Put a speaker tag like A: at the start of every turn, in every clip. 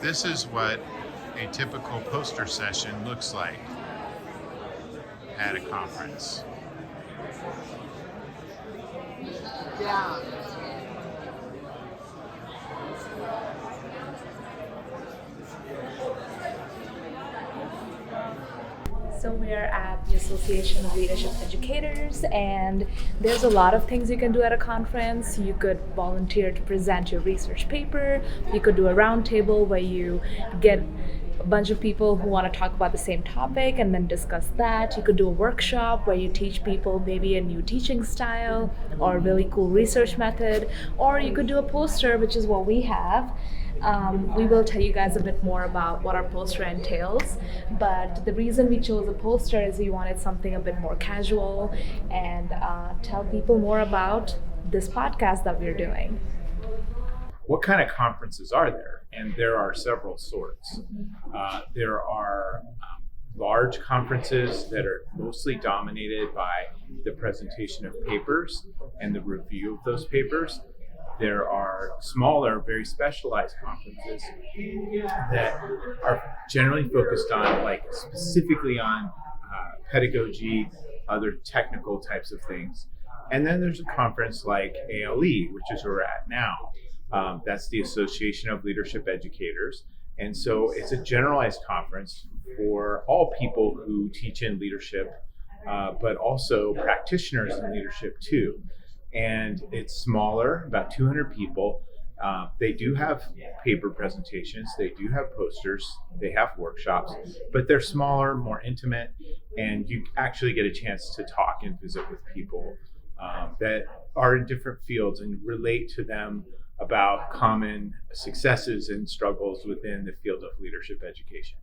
A: this is what a typical poster session looks like at a conference.
B: Yeah.
C: So we are at the Association of Leadership Educators, and there's a lot of things you can do at a conference. You could volunteer to present your research paper. You could do a roundtable where you get a bunch of people who want to talk about the same topic and then discuss that. You could do a workshop where you teach people maybe a new teaching style or a really cool research method, or you could do a poster, which is what we have. We will tell you guys a bit more about what our poster entails, but the reason we chose a poster is we wanted something a bit more casual and tell people more about this podcast that we're doing.
D: What kind of conferences are there? And there are several sorts. There are large conferences that are mostly dominated by the presentation of papers and the review of those papers. There are smaller, very specialized conferences that are generally focused on, like, specifically on pedagogy, other technical types of things. And then there's a conference like ALE, which is where we're at now. That's the Association of Leadership Educators. And so it's a generalized conference for all people who teach in leadership, but also practitioners in leadership too. And it's smaller, about 200 people. They do have paper presentations, they do have posters, they have workshops, but they're smaller, more intimate, and you actually get a chance to talk and visit with people that are in different fields and relate to them about common successes and struggles within the field of leadership education.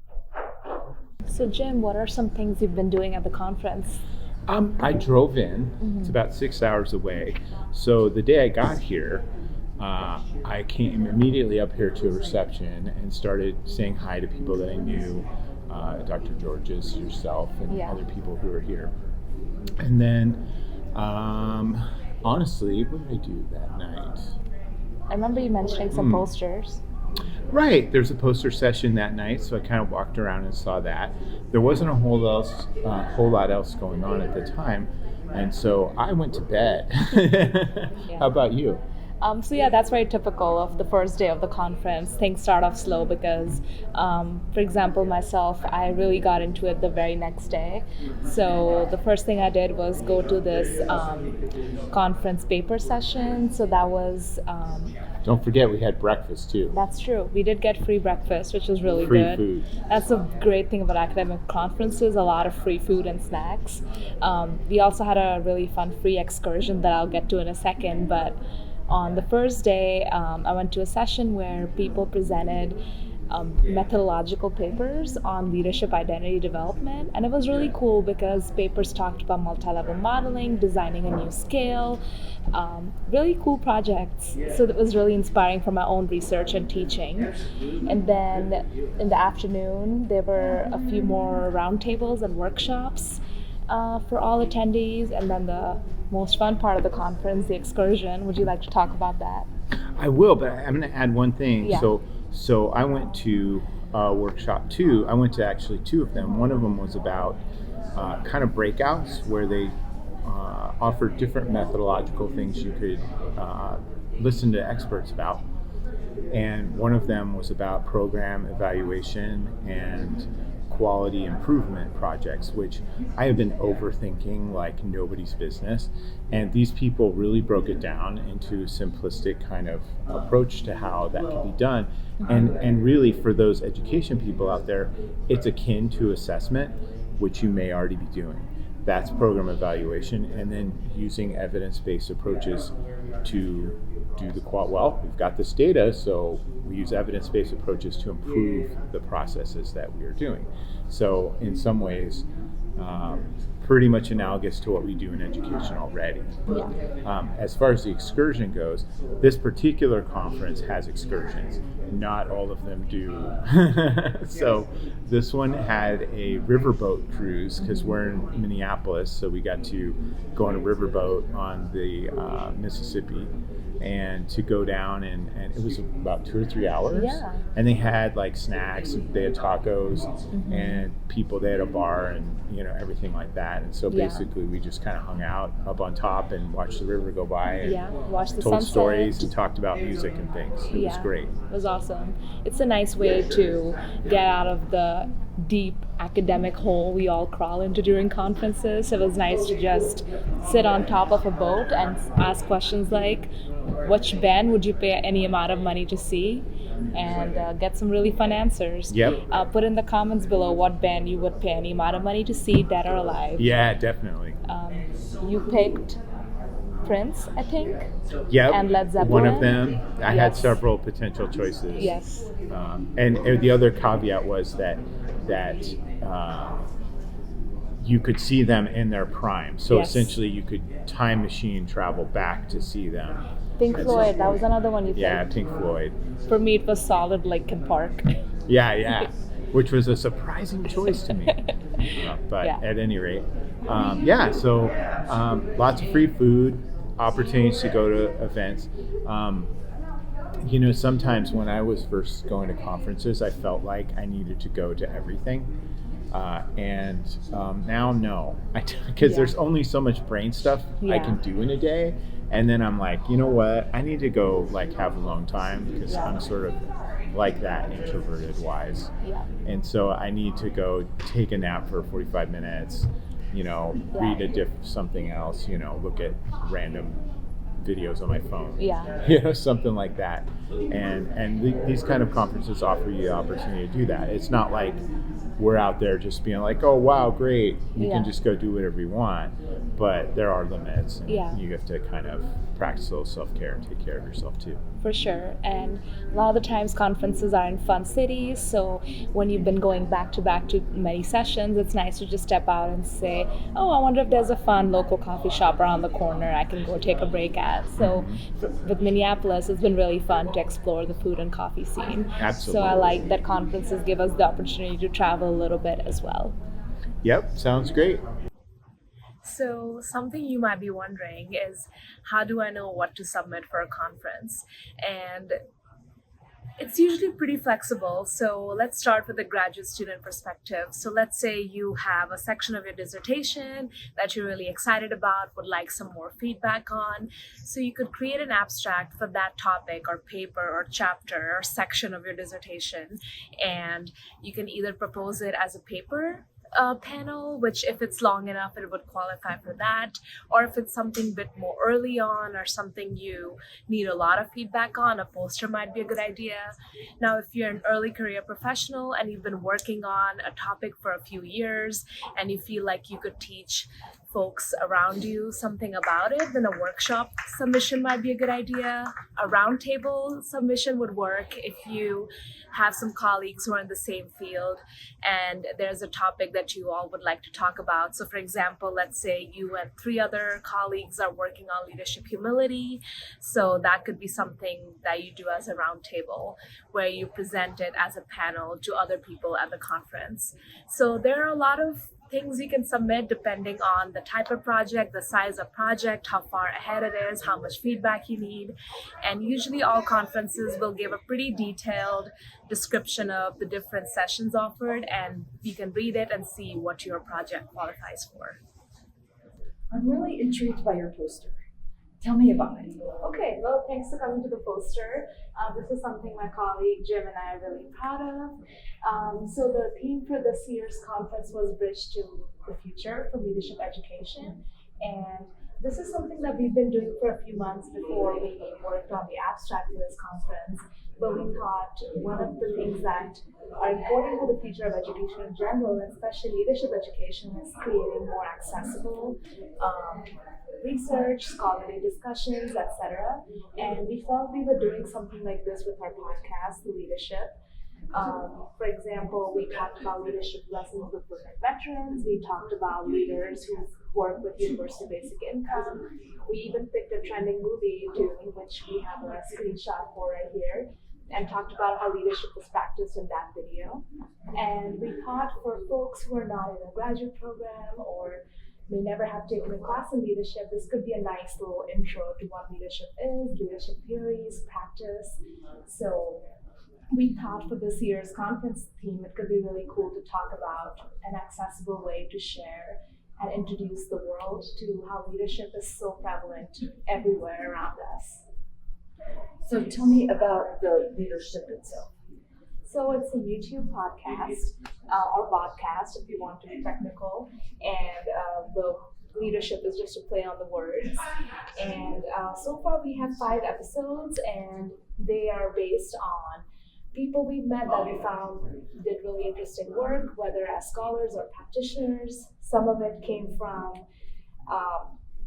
C: So Jim, what are some things you've been doing at the conference?
D: I drove in. It's about 6 hours away. So the day I got here, I came immediately up here to a reception and started saying hi to people that I knew, Dr. Georges, yourself, and other people who were here. And then, honestly, what did I do that night?
C: I remember you mentioning some posters.
D: Right, there's a poster session that night, so I kind of walked around and saw that. There wasn't a whole lot else going on at the time, and so I went to bed. How about you?
C: So that's very typical of the first day of the conference. Things start off slow because, for example, myself, I really got into it the very next day. So the first thing I did was go to this conference paper session. So that was...
D: Don't forget, we had breakfast too.
C: That's true. We did get free breakfast, which was really
D: free
C: good.
D: Food.
C: That's a great thing about academic conferences, a lot of free food and snacks. We also had a really fun free excursion that I'll get to in a second, but on the first day, I went to a session where people presented methodological papers on leadership identity development, and it was really cool because papers talked about multi-level modeling, designing a new scale, really cool projects. So that was really inspiring for my own research and teaching. And then in the afternoon, there were a few more roundtables and workshops for all attendees, and then the most fun part of the conference, the excursion. Would you like to talk about that?
D: I will, but I'm going to add one thing.
C: Yeah.
D: So I went to workshop 2. I went to actually 2 of them. One of them was about kind of breakouts where they offered different methodological things you could listen to experts about. And one of them was about program evaluation and quality improvement projects, which I have been overthinking like nobody's business. And these people really broke it down into a simplistic kind of approach to how that can be done. And really, for those education people out there, it's akin to assessment, which you may already be doing. That's program evaluation, and then using evidence-based approaches to do well, we've got this data, so we use evidence-based approaches to improve the processes that we are doing. So in some ways, pretty much analogous to what we do in education already. As far as the excursion goes, this particular conference has excursions. Not all of them do. So this one had a riverboat cruise because we're in Minneapolis, so we got to go on a riverboat on the Mississippi. and to go down and it was about 2 or 3 hours.
C: Yeah.
D: And they had like snacks, they had tacos, and they had a bar and everything like that. And so basically we just kind of hung out up on top and watched the river go by and
C: watched the
D: told
C: sunset.
D: stories and talked about music and things. It was great.
C: It was awesome. It's a nice way to get out of the deep academic hole we all crawl into during conferences. It was nice to just sit on top of a boat and ask questions like, which band would you pay any amount of money to see? And get some really fun answers.
D: Yep.
C: Put in the comments below what band you would pay any amount of money to see, dead or alive.
D: Yeah, definitely.
C: You picked Prince, I think.
D: Yep.
C: And Led Zeppelin.
D: One of them. I had several potential choices.
C: Yes.
D: And the other caveat was that you could see them in their prime. So essentially you could time machine travel back to see them.
C: Pink Floyd, that was another one you picked.
D: Yeah, Pink Floyd.
C: For me, it was solid Linkin Park.
D: Yeah. Which was a surprising choice to me. But at any rate, so lots of free food, opportunities to go to events. Sometimes when I was first going to conferences, I felt like I needed to go to everything. And now, no, because there's only so much brain stuff I can do in a day. And then I'm like, you know what? I need to go have alone time because I'm sort of like that introverted wise.
C: Yeah.
D: And so I need to go take a nap for 45 minutes, read something else, look at random videos on my phone.
C: Yeah.
D: Something like that. And these kind of conferences offer you the opportunity to do that. It's not like we're out there just being like, oh, wow, great. You can just go do whatever you want. But there are limits. And you have to kind of practice a little self-care and take care of yourself too.
C: For sure. And a lot of the times conferences are in fun cities. So when you've been going back to many sessions, it's nice to just step out and say, oh, I wonder if there's a fun local coffee shop around the corner I can go take a break at. So with Minneapolis, it's been really fun to explore the food and coffee scene.
D: Absolutely.
C: So I like that conferences give us the opportunity to travel a little bit as well.
D: Yep, sounds great.
C: So something you might be wondering is, how do I know what to submit for a conference? And it's usually pretty flexible. So let's start with the graduate student perspective. So let's say you have a section of your dissertation that you're really excited about, would like some more feedback on. So you could create an abstract for that topic or paper or chapter or section of your dissertation. And you can either propose it as a paper panel, which if it's long enough, it would qualify for that. Or if it's something a bit more early on or something you need a lot of feedback on, a poster might be a good idea. Now, if you're an early career professional and you've been working on a topic for a few years and you feel like you could teach folks around you something about it, then a workshop submission might be a good idea. A roundtable submission would work if you have some colleagues who are in the same field and there's a topic that you all would like to talk about. So for example, let's say you and 3 other colleagues are working on leadership humility. So that could be something that you do as a roundtable where you present it as a panel to other people at the conference. So there are a lot of things you can submit depending on the type of project, the size of project, how far ahead it is, how much feedback you need. And usually all conferences will give a pretty detailed description of the different sessions offered, and you can read it and see what your project qualifies for.
B: I'm really intrigued by your poster. Tell me about it.
C: Okay, well, thanks for coming to the poster. This is something my colleague Jim and I are really proud of. So the theme for this year's conference was Bridge to the Future for Leadership Education. And this is something that we've been doing for a few months before we worked on the abstract for this conference. But we thought one of the things that are important for the future of education in general, and especially leadership education, is creating more accessible research, scholarly discussions, etc. And we felt we were doing something like this with our podcast, Leadership. For example, we talked about leadership lessons with veterans. We talked about leaders who work with universal basic income. We even picked a trending movie, which we have a screenshot for right here, and talked about how leadership was practiced in that video. And we thought for folks who are not in a graduate program or may never have taken a class in leadership, this could be a nice little intro to what leadership is, leadership theories, practice. So we thought for this year's conference theme, it could be really cool to talk about an accessible way to share and introduce the world to how leadership is so prevalent everywhere around us.
B: So tell me about the leadership itself.
C: So it's a YouTube podcast or podcast if you want to be technical, and the leadership is just a play on the words. And so far we have 5 episodes, and they are based on people we've met that we found did really interesting work, whether as scholars or practitioners. Some of it came from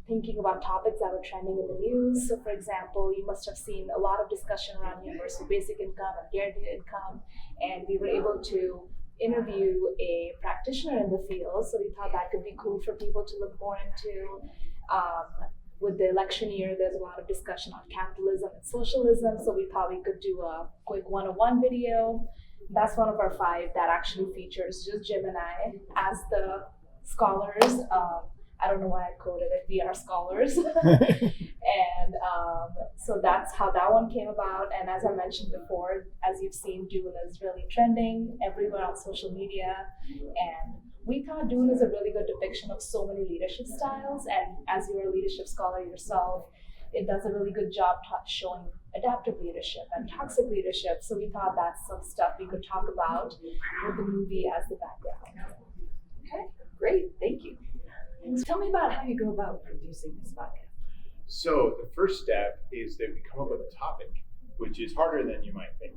C: thinking about topics that were trending in the news. So for example, you must have seen a lot of discussion around universal basic income and guaranteed income, and we were able to interview a practitioner in the field. So we thought that could be cool for people to look more into. With the election year, there's a lot of discussion on capitalism and socialism, so we thought we could do a quick 101 video. That's one of our 5 that actually features just Jim and I as the scholars. I don't know why I quoted it, we are scholars. And so that's how that one came about. And as I mentioned before, as you've seen, Dune is really trending everywhere on social media. And we thought Dune is a really good depiction of so many leadership styles. And as you're a leadership scholar yourself, it does a really good job showing adaptive leadership and toxic leadership. So we thought that's some stuff we could talk about with the movie as the background.
B: Okay, great, thank you. So tell me about how you go about producing this podcast.
D: So the first step is that we come up with a topic, which is harder than you might think.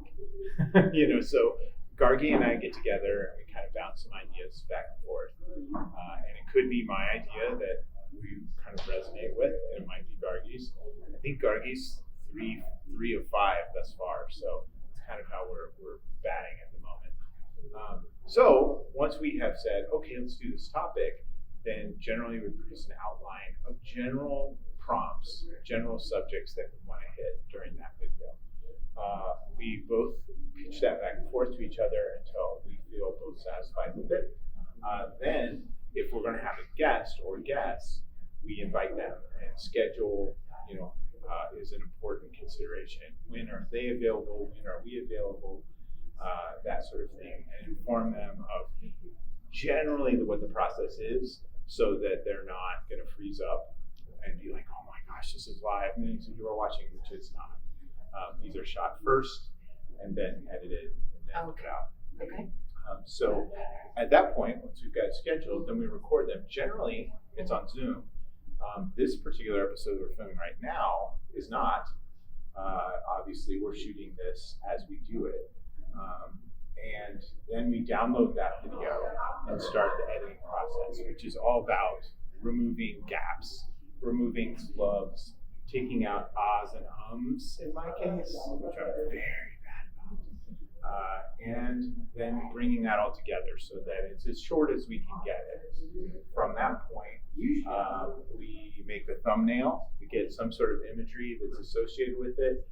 D: So Gargi and I get together and we kind of bounce some ideas back and forth. And it could be my idea that we kind of resonate with, and it might be Gargi's. I think Gargi's three of 5 thus far, so it's kind of how we're batting at the moment. So once we have said, okay, let's do this topic, then generally we produce an outline of general prompts, general subjects that we want to hit during that video. We both pitch that back and forth to each other until we feel both satisfied with it. Then, if we're going to have a guest or guests, we invite them, and schedule, is an important consideration. When are they available? When are we available? That sort of thing, and inform them of generally what the process is, so that they're not going to freeze up and be like, oh my gosh, this is live, millions of people are watching, which it's not. These are shot first and then edited and then put out.
B: Okay.
D: So at that point, once we've got it scheduled, then we record them. Generally, it's on Zoom. This particular episode we're filming right now is not. Obviously, we're shooting this as we do it. And then we download that video and start the editing process, which is all about removing gaps, removing flubs, taking out ahs and ums in my case, which I'm very bad about, and then bringing that all together so that it's as short as we can get it. From that point, we make the thumbnail, we get some sort of imagery that's associated with it,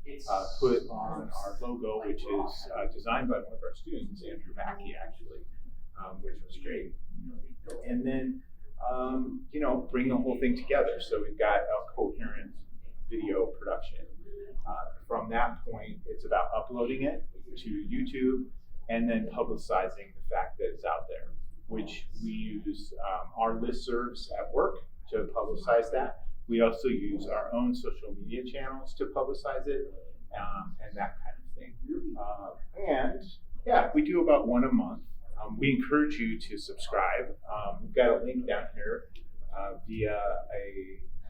D: put on our logo, which is designed by one of our students, Andrew Mackey, actually, which was great. And then, bring the whole thing together. So we've got a coherent video production. From that point, it's about uploading it to YouTube and then publicizing the fact that it's out there, which we use our listservs at work to publicize that. We also use our own social media channels to publicize it, and that kind of thing. We do about 1 a month. We encourage you to subscribe. We've got a link down here via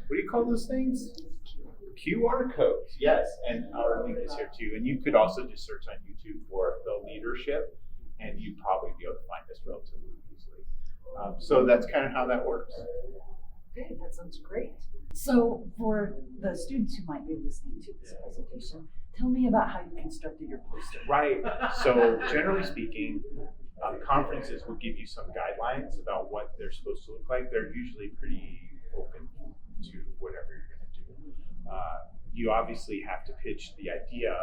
D: what do you call those things? QR codes, yes, and our link is here too. And you could also just search on YouTube for the leadership, and you'd probably be able to find this relatively easily. So that's kind of how that works.
B: Okay, that sounds great. So for the students who might be listening to this presentation, tell me about how you constructed your poster.
D: Right, so generally speaking, conferences will give you some guidelines about what they're supposed to look like. They're usually pretty open to whatever you're going to do. You obviously have to pitch the idea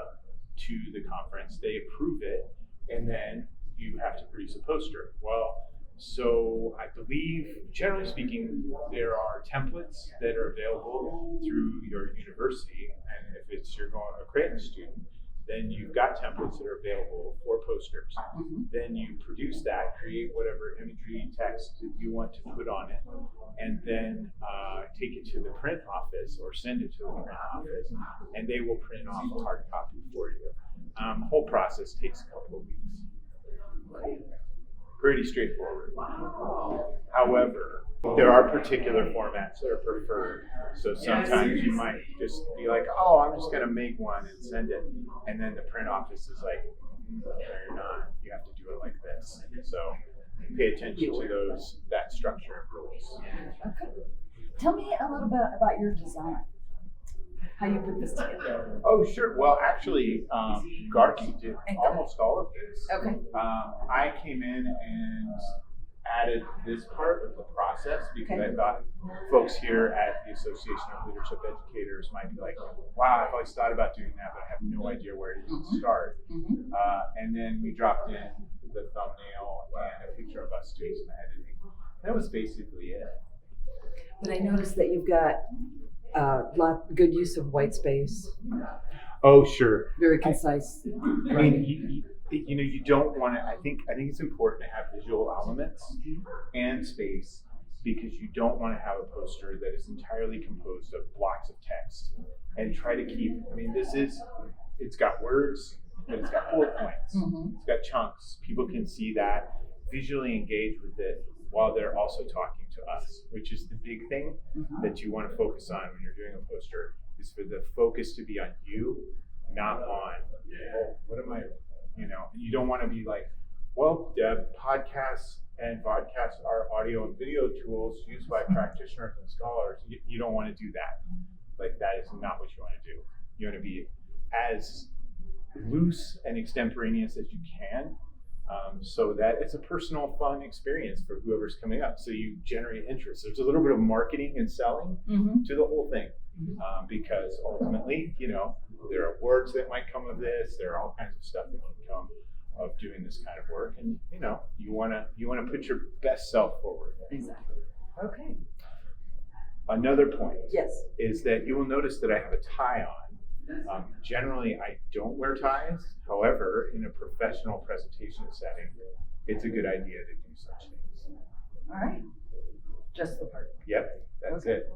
D: to the conference. They approve it, and then you have to produce a poster. Well, So I believe, generally speaking, there are templates that are available through your university, and if it's you're going a Creighton student, then you've got templates that are available for posters. Then you produce that, create whatever imagery, text that you want to put on it, and then take it to the print office or send it to the print office, and they will print off a hard copy for you. The whole process takes a couple of weeks. Pretty straightforward. However, there are particular formats that are preferred. So sometimes you might just be like, oh, I'm just going to make one and send it. And then the print office is like, no, you're not. You have to do it like this. So pay attention to that structure and rules.
B: Okay. Tell me a little bit about your design. How you put this together.
D: Oh, sure. Well, actually, Gargi did almost all of this.
B: Okay.
D: I came in and added this part of the process because I thought folks here at the Association of Leadership Educators might be like, wow, I've always thought about doing that, but I have no idea where to even start. And then we dropped in the thumbnail and a picture of us doing some editing. That was basically it.
B: But I noticed that you've got good use of white space.
D: Oh, sure.
B: Very concise.
D: I mean, you don't want to. I think it's important to have visual elements and space because you don't want to have a poster that is entirely composed of blocks of text and try to keep. I mean, it's got words, but it's got bullet points. It's got chunks. People can see that, visually engage with it while they're also talking to us, which is the big thing that you want to focus on when you're doing a poster, is for the focus to be on you, not on, oh, what am I, you don't want to be like, well, podcasts and vodcasts are audio and video tools used by practitioners and scholars. You don't want to do that. Like, that is not what you want to do. You want to be as loose and extemporaneous as you can, so that it's a personal, fun experience for whoever's coming up. So you generate interest. There's a little bit of marketing and selling to the whole thing, because ultimately, there are words that might come of this. There are all kinds of stuff that can come of doing this kind of work, and you want to put your best self forward.
B: Exactly. Okay.
D: Another point,
B: Yes.
D: is that you will notice that I have a tie on. Generally, I don't wear ties. However, in a professional presentation setting, it's a good idea to do such things.
B: All right. Just the part.
D: Yep, that's
B: Okay.
D: it.